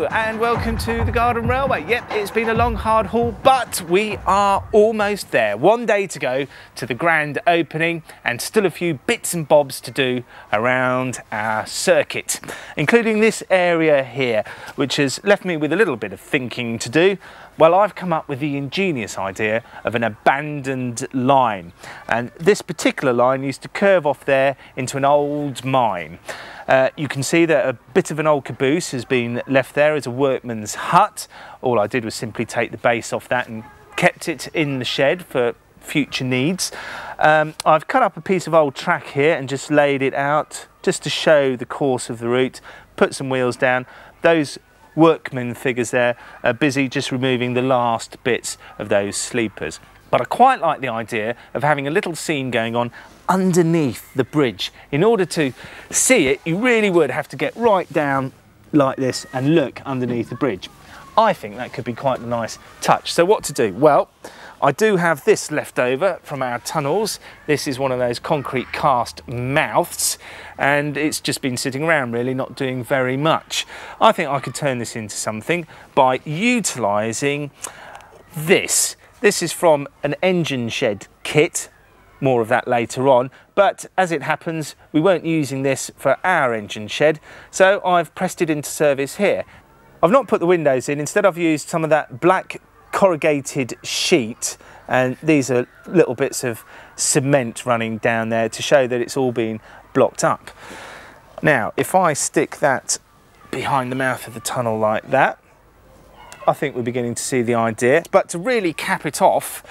And welcome to the Garden Railway. Yep, it's been a long, hard haul, but we are almost there. One day to go to the grand opening and still a few bits and bobs to do around our circuit, including this area here, which has left me with a little bit of thinking to do. Well, I've come up with the ingenious idea of an abandoned line, and this particular line used to curve off there into an old mine. You can see that a bit of an old caboose has been left there as a workman's hut. All I did was simply take the base off that and kept it in the shed for future needs. I've cut up a piece of old track here and just laid it out just to show the course of the route, put some wheels down. Those workman figures there are busy just removing the last bits of those sleepers. But I quite like the idea of having a little scene going on underneath the bridge. In order to see it, you really would have to get right down like this and look underneath the bridge. I think that could be quite a nice touch. So what to do? Well, I do have this left over from our tunnels. This is one of those concrete cast mouths, and it's just been sitting around really, not doing very much. I think I could turn this into something by utilising this. This is from an engine shed kit. More of that later on, but as it happens, we weren't using this for our engine shed, so I've pressed it into service here. I've not put the windows in, instead I've used some of that black corrugated sheet, and these are little bits of cement running down there to show that it's all been blocked up. Now, if I stick that behind the mouth of the tunnel like that, I think we're beginning to see the idea. But to really cap it off,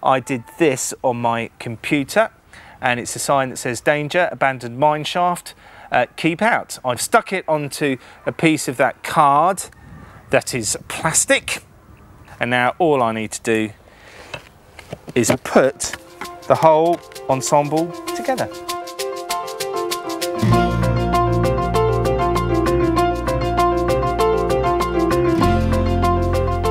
I did this on my computer, and it's a sign that says danger, abandoned mine shaft, keep out. I've stuck it onto a piece of that card that is plastic, and now all I need to do is put the whole ensemble together.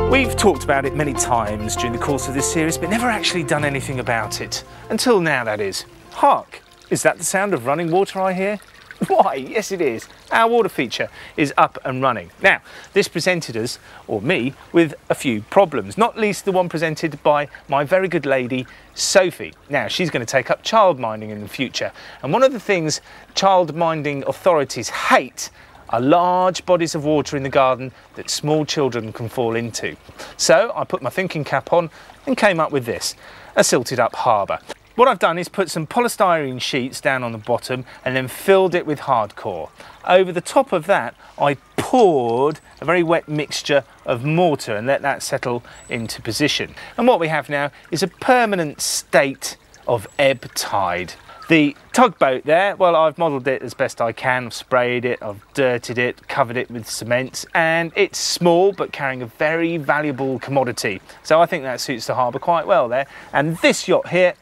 We've talked about it many times during the course of this series, but never actually done anything about it. Until now, that is. Hark! Is that the sound of running water I hear? Why, yes it is. Our water feature is up and running. Now, this presented us, or me, with a few problems, not least the one presented by my very good lady, Sophie. Now, she's going to take up child minding in the future, and one of the things child minding authorities hate are large bodies of water in the garden that small children can fall into. So I put my thinking cap on and came up with this, a silted up harbour. What I've done is put some polystyrene sheets down on the bottom and then filled it with hardcore. Over the top of that, I poured a very wet mixture of mortar and let that settle into position. And what we have now is a permanent state of ebb tide. The tugboat there, well, I've modelled it as best I can. I've sprayed it, I've dirted it, covered it with cement, and it's small but carrying a very valuable commodity. So I think that suits the harbour quite well there. And this yacht here,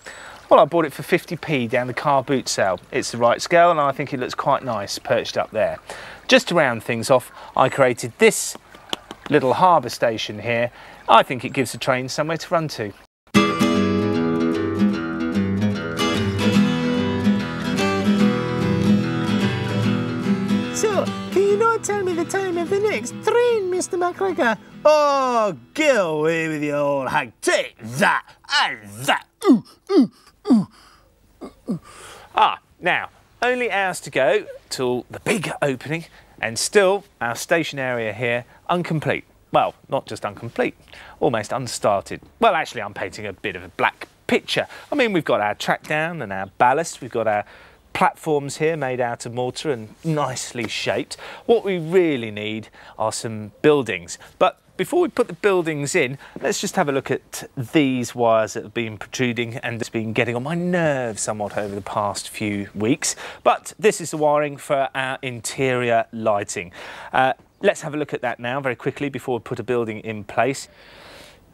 well, I bought it for 50p down the car boot sale. It's the right scale and I think it looks quite nice perched up there. Just to round things off, I created this little harbour station here. I think it gives the train somewhere to run to. So, can you not tell me the time of the next train, Mr. McGregor? Oh, get away with your old hag. Take that and that. Ooh, ooh, ooh, ooh, ooh. Ah, now, only hours to go till the big opening, and still our station area here incomplete. Well, not just incomplete, almost unstarted. Well, actually, I'm painting a bit of a black picture. I mean, we've got our track down and our ballast, we've got our platforms here made out of mortar and nicely shaped. What we really need are some buildings. But before we put the buildings in, let's just have a look at these wires that have been protruding and it's been getting on my nerves somewhat over the past few weeks. But this is the wiring for our interior lighting. Let's have a look at that now very quickly before we put a building in place.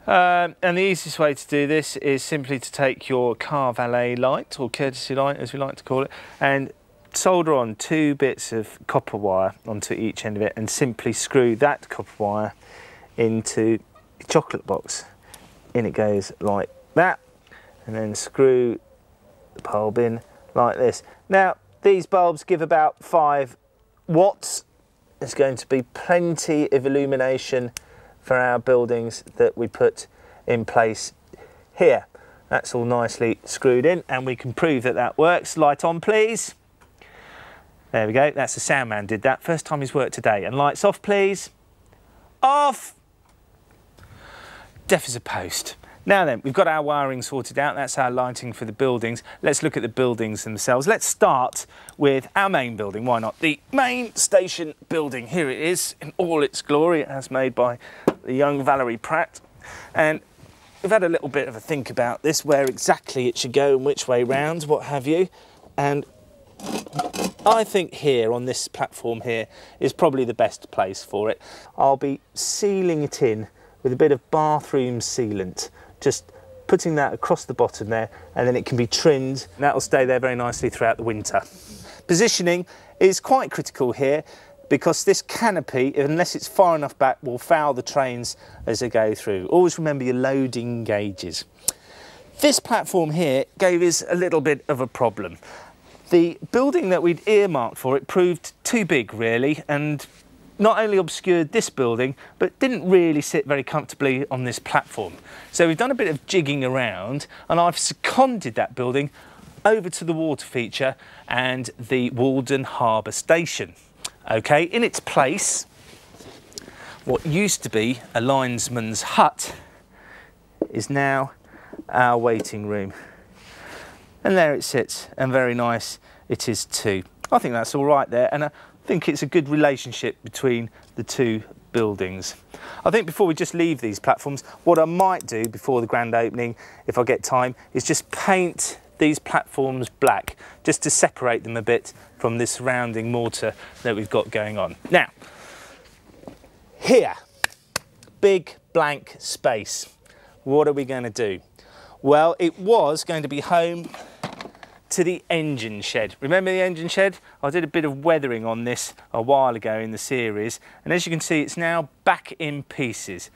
And the easiest way to do this is simply to take your car valet light, or courtesy light as we like to call it, and solder on 2 bits of copper wire onto each end of it, and simply screw that copper wire into the chocolate box. In it goes like that, and then screw the bulb in like this. Now, these bulbs give about 5 watts. There's going to be plenty of illumination for our buildings that we put in place here. That's all nicely screwed in, and we can prove that that works. Light on, please. There we go. That's the sound man did that. First time he's worked today. And lights off, please. Off. Deaf as a post. Now then, we've got our wiring sorted out. That's our lighting for the buildings. Let's look at the buildings themselves. Let's start with our main building. Why not? The main station building. Here it is in all its glory, as made by the young Valerie Pratt. And we've had a little bit of a think about this, where exactly it should go and which way round, what have you. And I think here on this platform here is probably the best place for it. I'll be sealing it in with a bit of bathroom sealant, just putting that across the bottom there, and then it can be trimmed, and that'll stay there very nicely throughout the winter. Positioning is quite critical here, because this canopy, unless it's far enough back, will foul the trains as they go through. Always remember your loading gauges. This platform here gave us a little bit of a problem. The building that we'd earmarked for it proved too big, really, and not only obscured this building, but didn't really sit very comfortably on this platform. So we've done a bit of jigging around, and I've seconded that building over to the water feature and the Walden Harbour Station. Okay, in its place, what used to be a linesman's hut is now our waiting room. And there it sits, and very nice it is too. I think that's all right there, and I think it's a good relationship between the two buildings. I think before we just leave these platforms, what I might do before the grand opening, if I get time, is just paint these platforms black, just to separate them a bit from the surrounding mortar that we've got going on. Now, here, big blank space. What are we going to do? Well, it was going to be home to the engine shed. Remember the engine shed? I did a bit of weathering on this a while ago in the series, and as you can see, it's now back in pieces.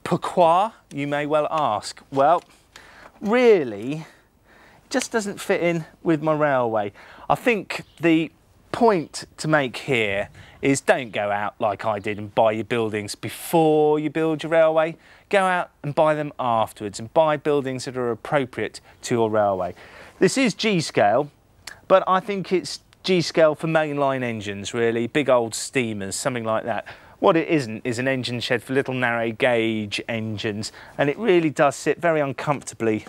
Pourquoi, you may well ask? Well, really, it just doesn't fit in with my railway. I think the point to make here is don't go out like I did and buy your buildings before you build your railway. Go out and buy them afterwards, and buy buildings that are appropriate to your railway. This is G-scale, but I think it's G-scale for mainline engines, really, big old steamers, something like that. What it isn't is an engine shed for little narrow gauge engines, and it really does sit very uncomfortably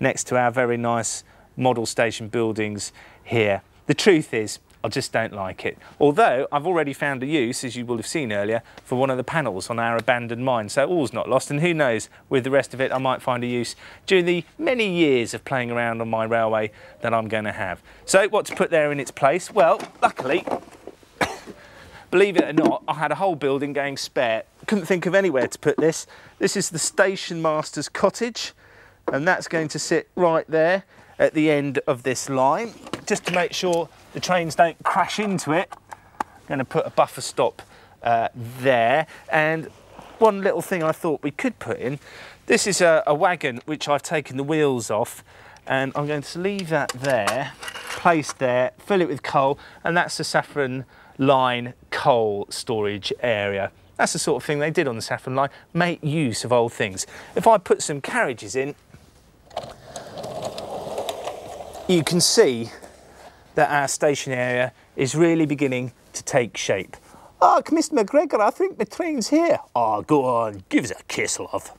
next to our very nice model station buildings here. The truth is, I just don't like it. Although I've already found a use, as you will have seen earlier, for one of the panels on our abandoned mine. So all's not lost, and who knows, with the rest of it I might find a use during the many years of playing around on my railway that I'm going to have. So what to put there in its place? Well, luckily, believe it or not, I had a whole building going spare. Couldn't think of anywhere to put this. This is the station master's cottage, and that's going to sit right there at the end of this line, just to make sure the trains don't crash into it. I'm going to put a buffer stop there. And one little thing I thought we could put in, this is a wagon which I've taken the wheels off, and I'm going to leave that there, placed there, fill it with coal, and that's the Saffron Line coal storage area. That's the sort of thing they did on the Saffron Line, make use of old things. If I put some carriages in, you can see that our station area is really beginning to take shape. Oh, Mr. McGregor, I think the train's here. Oh, go on, give us a kiss, love.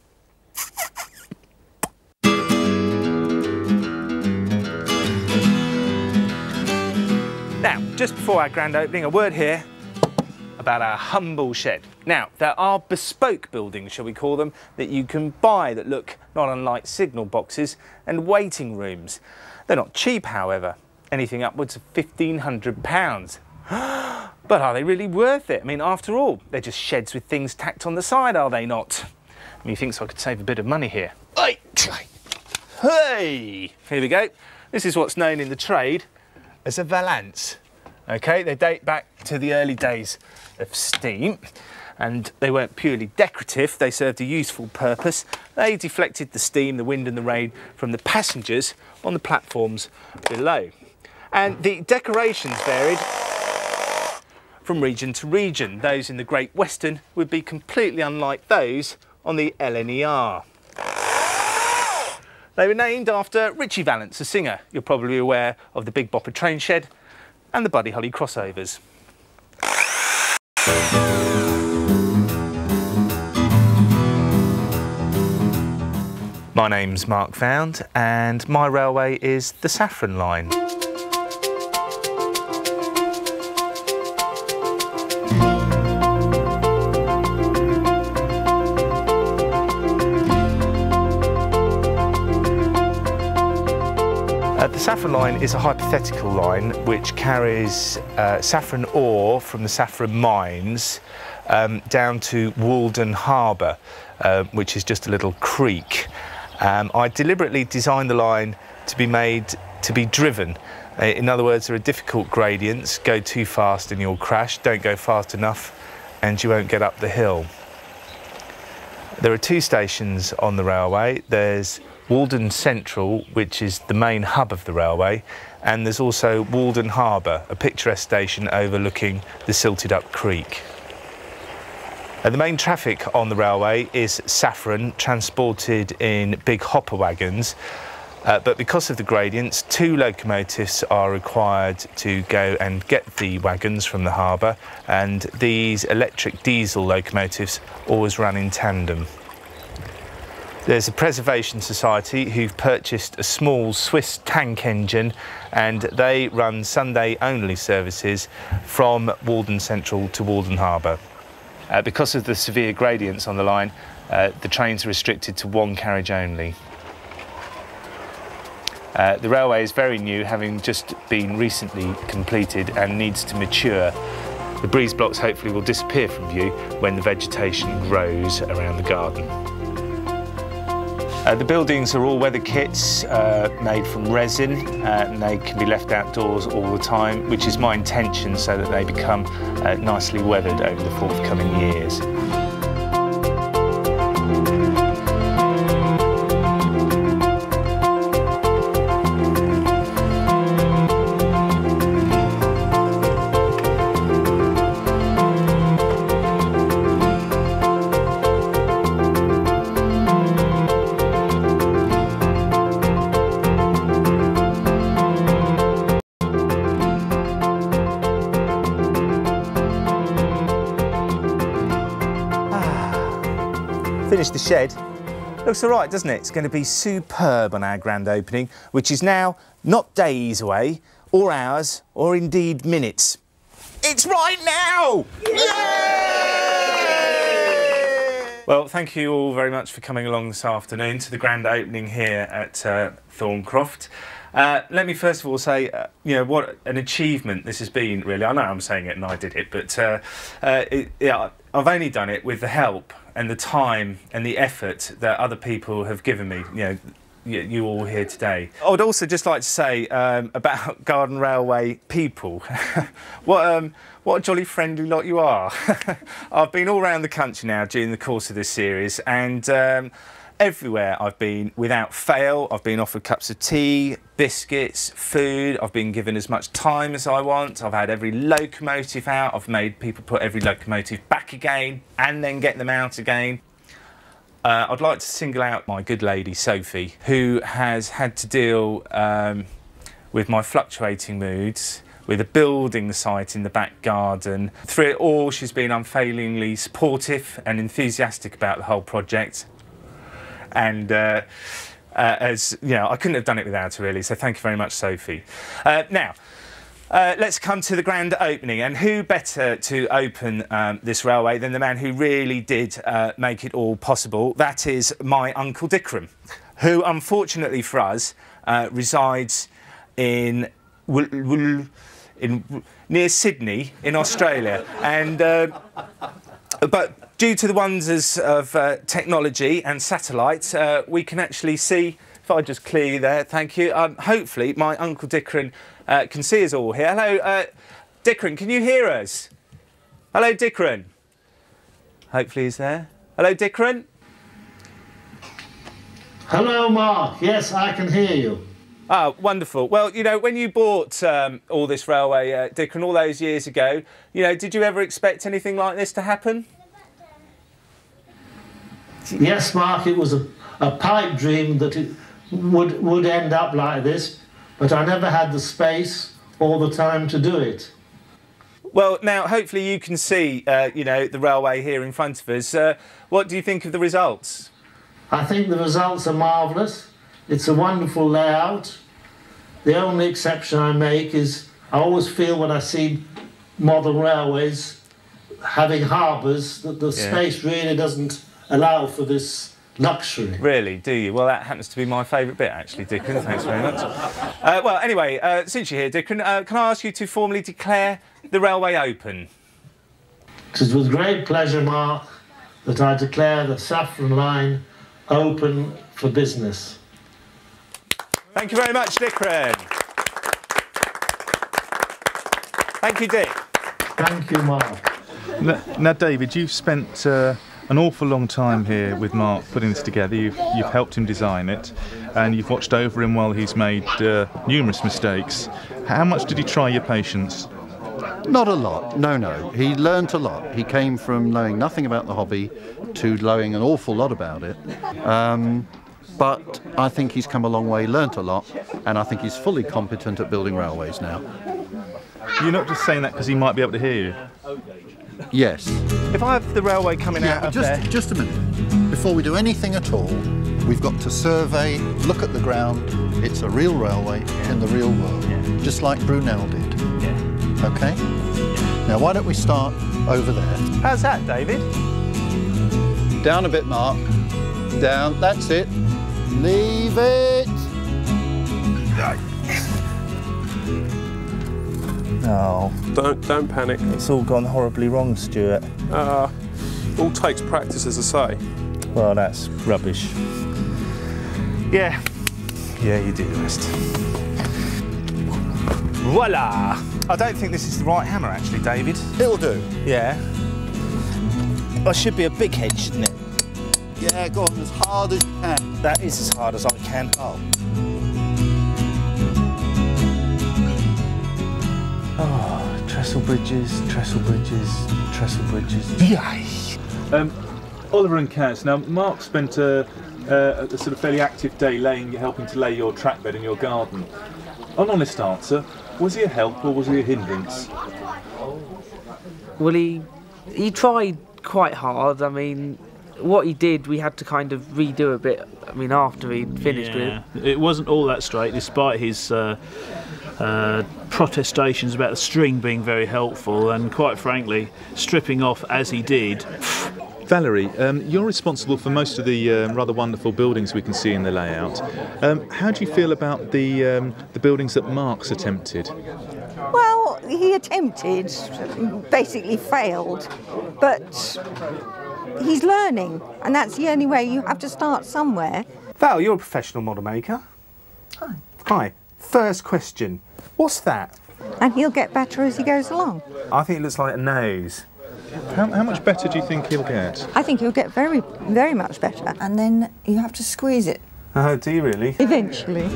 Now, just before our grand opening, a word here about our humble shed. Now, there are bespoke buildings, shall we call them, that you can buy that look not unlike signal boxes and waiting rooms. They're not cheap, however, anything upwards of £1,500. But are they really worth it? I mean, after all, they're just sheds with things tacked on the side, are they not? He thinks I could save a bit of money here. Hey! Here we go. This is what's known in the trade as a valance. Okay, they date back to the early days of steam, and they weren't purely decorative, they served a useful purpose. They deflected the steam, the wind and the rain from the passengers on the platforms below. And the decorations varied from region to region. Those in the Great Western would be completely unlike those on the LNER. They were named after Richie Valance, a singer. You're probably aware of the Big Bopper train shed and the Buddy Holly crossovers. My name's Mark Found and my railway is the Saffron Line. The Saffron Line is a hypothetical line which carries saffron ore from the saffron mines down to Walden Harbour, which is just a little creek. I deliberately designed the line to be made to be driven. In other words, there are difficult gradients. Go too fast and you'll crash. Don't go fast enough and you won't get up the hill. There are two stations on the railway. There's Walden Central, which is the main hub of the railway, and there's also Walden Harbour, a picturesque station overlooking the silted up creek. The main traffic on the railway is saffron, transported in big hopper wagons, but because of the gradients, 2 locomotives are required to go and get the wagons from the harbour, and these electric diesel locomotives always run in tandem. There's a Preservation Society who've purchased a small Swiss tank engine, and they run Sunday-only services from Walden Central to Walden Harbour. Because of the severe gradients on the line, the trains are restricted to 1 carriage only. The railway is very new, having just been recently completed and needs to mature. The breeze blocks hopefully will disappear from view when the vegetation grows around the garden. The buildings are all weather kits made from resin, and they can be left outdoors all the time, which is my intention, so that they become nicely weathered over the forthcoming years. Finished the shed. Looks all right, doesn't it? It's going to be superb on our grand opening, which is now not days away, or hours, or indeed minutes. It's right now! Yay! Well, thank you all very much for coming along this afternoon to the grand opening here at Thorncroft. Let me first of all say, you know, what an achievement this has been, really. I know I'm saying it and I did it, but yeah, I've only done it with the help and the time and the effort that other people have given me, you know, you all here today. I would also just like to say about Garden Railway people, what a jolly friendly lot you are. I've been all around the country now during the course of this series, and everywhere I've been, without fail, I've been offered cups of tea, biscuits, food. I've been given as much time as I want. I've had every locomotive out. I've made people put every locomotive back again and then get them out again. I'd like to single out my good lady Sophie, who has had to deal with my fluctuating moods, with a building site in the back garden. Through it all, she's been unfailingly supportive and enthusiastic about the whole project. And as you know, I couldn't have done it without her, really, so thank you very much, Sophie. Now, let's come to the grand opening, and who better to open this railway than the man who really did make it all possible? That is my Uncle Dickram, who, unfortunately for us, resides in near Sydney in Australia, and But due to the wonders of technology and satellites, we can actually see, if I just clear you there, thank you. Hopefully my Uncle Dickren can see us all here. Hello, Dickren, can you hear us? Hello, Dickren. Hopefully he's there. Hello, Dickren. Hello, Mark. Yes, I can hear you. Ah, wonderful. Well, you know, when you bought all this railway, Dickren, all those years ago, you know, did you ever expect anything like this to happen? Yes, Mark, it was a pipe dream that it would end up like this, but I never had the space or the time to do it. Well, now, hopefully you can see, you know, the railway here in front of us. What do you think of the results? I think the results are marvellous. It's a wonderful layout. The only exception I make is I always feel when I see modern railways having harbours that the space really doesn't allow for this luxury. Really, do you? Well, that happens to be my favourite bit, actually, Dickren. Thanks very much. Well, anyway, since you're here, Dickren, can I ask you to formally declare the railway open? It is with great pleasure, Mark, that I declare the Saffron Line open for business. Thank you very much, Dickren. Thank you, Dick. Thank you, Mark. Now, David, you've spent an awful long time here with Mark putting this together. You've helped him design it, and you've watched over him while he's made numerous mistakes. How much did he try your patience? Not a lot, no. He learnt a lot. He came from knowing nothing about the hobby to knowing an awful lot about it. But I think he's come a long way, learnt a lot, and I think he's fully competent at building railways now. You're not just saying that because he might be able to hear you? Yes. If I have the railway coming out of there... Just a minute. Before we do anything at all, we've got to survey, look at the ground. It's a real railway in the real world, just like Brunel did. Yeah. OK? Now, why don't we start over there? How's that, David? Down a bit, Mark. Down. That's it. Leave it. No. Don't panic. It's all gone horribly wrong, Stuart. All takes practice, as I say. Well, that's rubbish. Yeah. Yeah, you do the rest. Voila! I don't think this is the right hammer, actually, David. It'll do. Yeah. That should be a big head, shouldn't it? Yeah, go on as hard as you can. That is as hard as I can. Oh, trestle bridges, trestle bridges, trestle bridges. Yay! Oliver and Kaz, now Mark spent a sort of fairly active day helping to lay your track bed in your garden. An honest answer, was he a help or was he a hindrance? Well, he tried quite hard. I mean, what he did, we had to kind of redo a bit. I mean, after he'd finished with it. It wasn't all that straight, despite his protestations about the string being very helpful, and quite frankly, stripping off as he did. Valerie, you're responsible for most of the rather wonderful buildings we can see in the layout. How do you feel about the buildings that Mark's attempted? Well, he attempted, basically failed, but he's learning, and that's the only way. You have to start somewhere. Val, you're a professional model maker. Hi. Hi. First question. What's that? And he'll get better as he goes along. I think it looks like a nose. How much better do you think he'll get? I think he'll get very, very much better. And then you have to squeeze it. Oh, do you really? Eventually.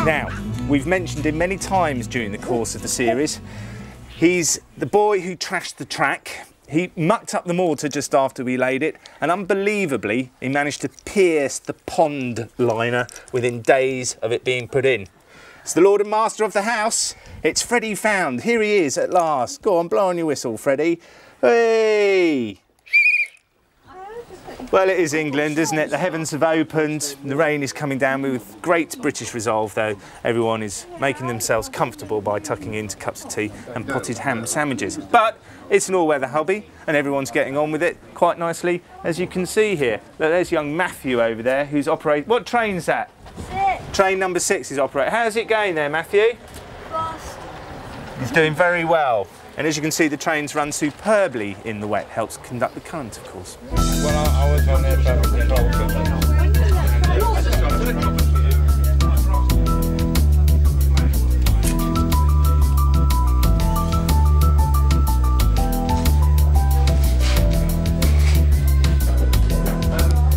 Now, we've mentioned him many times during the course of the series. He's the boy who trashed the track. He mucked up the mortar just after we laid it, and unbelievably, he managed to pierce the pond liner within days of it being put in. It's the Lord and Master of the house. It's Freddie Found. Here he is at last. Go on, blow on your whistle, Freddie. Hey! Well, it is England, isn't it? The heavens have opened, the rain is coming down. With great British resolve, though, everyone is making themselves comfortable by tucking into cups of tea and potted ham sandwiches. But it's an all-weather hobby, and everyone's getting on with it quite nicely, as you can see here. Look, there's young Matthew over there, who's operating... What train's that? 6. Train number 6 is operating. How's it going there, Matthew? Fast. He's doing very well. And as you can see, the trains run superbly in the wet. Helps conduct the current, of course. Well, I was on there for control.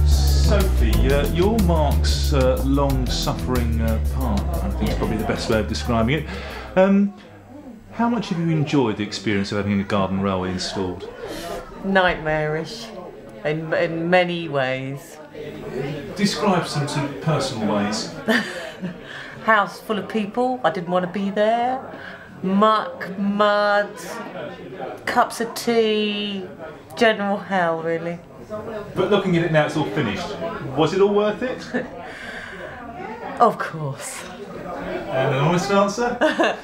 Sophie, you're Mark's long-suffering partner, I think is probably the best way of describing it. How much have you enjoyed the experience of having a garden railway installed? Nightmarish, in many ways. Describe some personal ways. House full of people, I didn't want to be there. Muck, mud, cups of tea, general hell, really. But looking at it now, it's all finished. Was it all worth it? Of course. And an honest answer?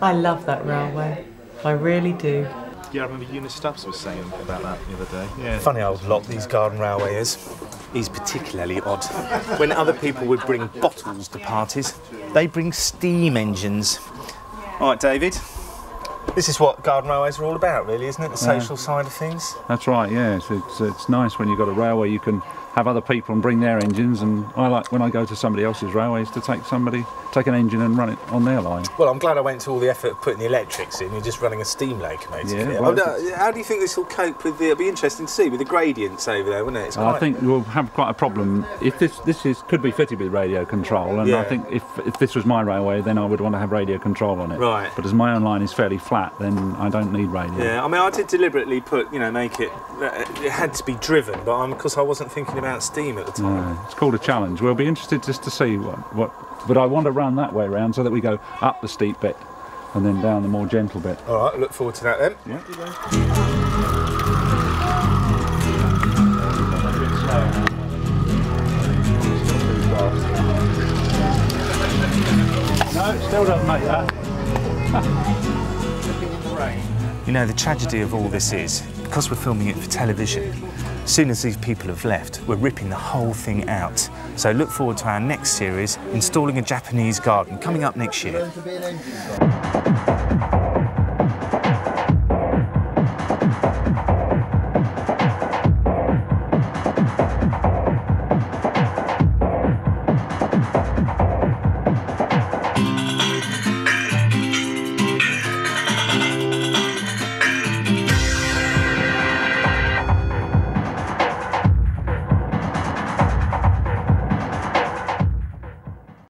I love that railway. I really do. Yeah, I remember Eunice Stubbs was saying about that the other day. Yeah. Funny old lot these garden railway is. He's particularly odd. When other people would bring bottles to parties, they bring steam engines. All right, David. This is what garden railways are all about, really, isn't it? The social side of things. That's right, yes. It's nice when you've got a railway you can have other people and bring their engines, and I like when I go to somebody else's railways to take an engine and run it on their line. Well, I'm glad I went to all the effort of putting the electrics in. You're just running a steam locomotive. Yeah, well, how do you think this will cope with the... It'll be interesting to see with the gradients over there, wouldn't it? I think we'll have quite a problem if this could be fitted with radio control, and I think if this was my railway, then I would want to have radio control on it. Right. But as my own line is fairly flat, then I don't need radio. Yeah, I mean, I did deliberately put, make it... It had to be driven, but because I wasn't thinking about steam at the time. No, it's called a challenge. We'll be interested just to see what. But I want to run that way round so that we go up the steep bit and then down the more gentle bit. All right, look forward to that then. Yeah. No, it still doesn't make that. You know, the tragedy of all this is, because we're filming it for television, as soon as these people have left, we're ripping the whole thing out. So look forward to our next series, Installing a Japanese Garden, coming up next year.